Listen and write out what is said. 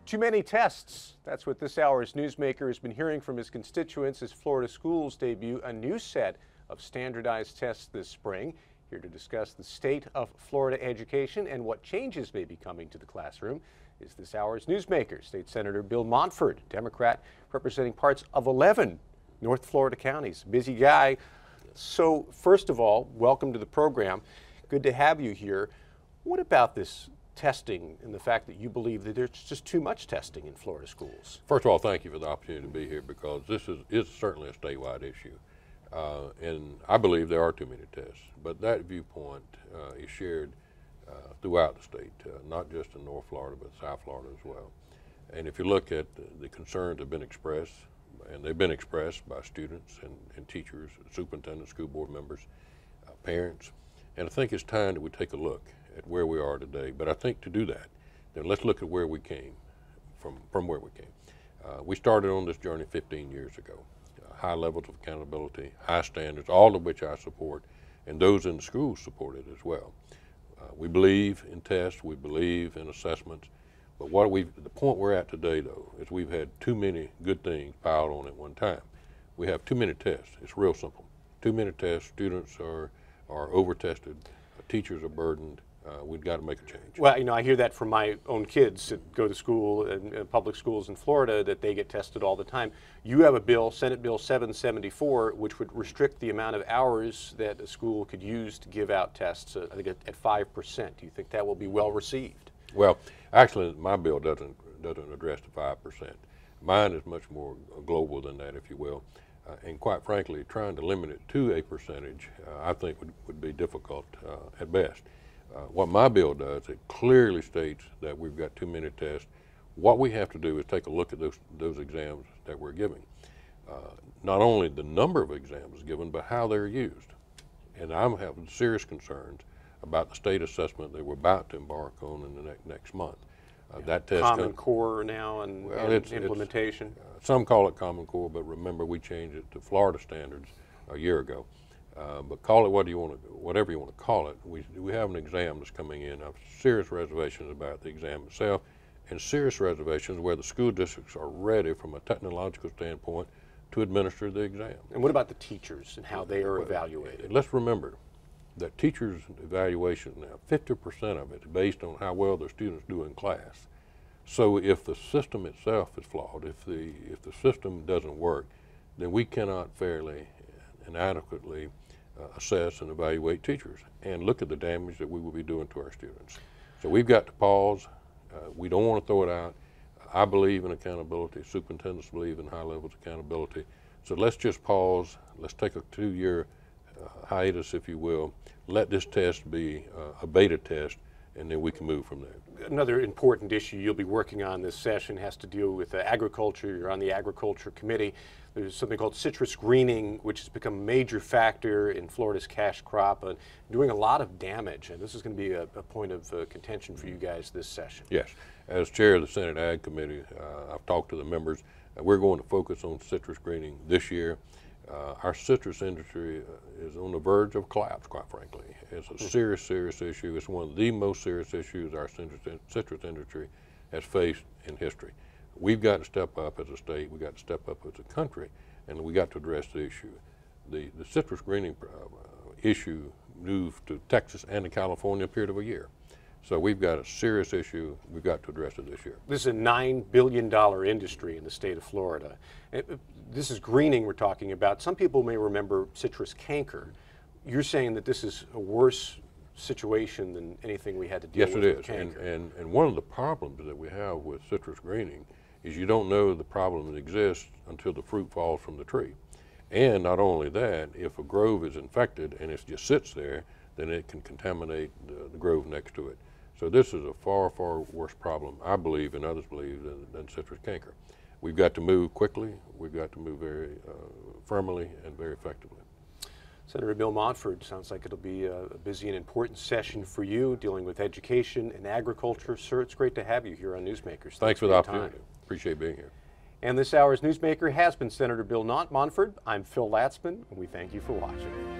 Too many tests. That's what this hour's newsmaker has been hearing from his constituents as Florida schools debut a new set of standardized tests this spring. Here to discuss the state of Florida education and what changes may be coming to the classroom is this hour's newsmaker, State Senator Bill Montford, Democrat representing parts of 11 North Florida counties. Busy guy. So first of all, welcome to the program. Good to have you here. What about this testing and the fact that you believe that there's just too much testing in Florida schools? First of all, thank you for the opportunity to be here because this is certainly a statewide issue. And I believe there are too many tests, but that viewpoint is shared throughout the state, not just in North Florida, but South Florida as well. And if you look at the concerns that have been expressed, and they've been expressed by students and teachers, superintendents, school board members, parents, and I think it's time that we take a look at where we are today. But I think to do that, then let's look at where we came from where we came. We started on this journey 15 years ago. High levels of accountability, high standards, all of which I support, and those in the schools support it as well. We believe in tests, we believe in assessments, but the point we're at today, though, is we've had too many good things piled on at one time. We have too many tests. It's real simple. Too many tests. Students are over-tested. Teachers are burdened. We've got to make a change. Well, you know, I hear that from my own kids that go to school in public schools in Florida, that they get tested all the time. You have a bill, Senate Bill 774, which would restrict the amount of hours that a school could use to give out tests, I think at 5%. Do you think that will be well received? Well, actually, my bill doesn't address the 5%. Mine is much more global than that, if you will. And quite frankly, trying to limit it to a percentage, I think would be difficult at best. What my bill does, it clearly states that we've got too many tests. What we have to do is take a look at those exams that we're giving. Not only the number of exams given, but how they're used. And I'm having serious concerns about the state assessment that we're about to embark on in the next month. That test Common Core now and implementation? Some call it Common Core, but remember we changed it to Florida standards a year ago. But call it whatever you want to call it. We have an exam that's coming in. I have serious reservations about the exam itself, and serious reservations where the school districts are ready from a technological standpoint to administer the exam. And what about the teachers and how they are evaluated? Let's remember that teachers' evaluation now, 50% of it is based on how well their students do in class. So if the system itself is flawed, if the system doesn't work, then we cannot fairly and adequately assess and evaluate teachers and look at the damage that we will be doing to our students. So we've got to pause. We don't want to throw it out. I believe in accountability. Superintendents believe in high levels of accountability. So let's just pause. Let's take a 2-year hiatus, if you will. Let this test be a beta test, and then we can move from there. Another important issue you'll be working on this session has to deal with agriculture. You're on the Agriculture Committee. There's something called citrus greening, which has become a major factor in Florida's cash crop and doing a lot of damage. And this is going to be a point of contention for you guys this session. Yes. As chair of the Senate Ag Committee, I've talked to the members. We're going to focus on citrus greening this year. Our citrus industry is on the verge of collapse, quite frankly. It's a serious, serious issue. It's one of the most serious issues our citrus industry has faced in history. We've got to step up as a state, we've got to step up as a country, and we got to address the issue. The citrus greening issue moved to Texas and to California in a period of a year. So we've got a serious issue. We've got to address it this year. This is a $9 billion industry in the state of Florida. This is greening we're talking about. Some people may remember citrus canker. You're saying that this is a worse situation than anything we had to deal with. Yes, it is. And one of the problems that we have with citrus greening is you don't know the problem that exists until the fruit falls from the tree. And not only that, if a grove is infected and it just sits there, then it can contaminate the grove next to it. So this is a far, far worse problem, I believe, and others believe, than citrus canker. We've got to move quickly. We've got to move very firmly and very effectively. Senator Bill Montford, sounds like it'll be a busy and important session for you dealing with education and agriculture. Sir, it's great to have you here on Newsmakers. Thanks for the opportunity. Appreciate being here. And this hour's Newsmaker has been Senator Bill Montford. I'm Phil Latzman, and we thank you for watching.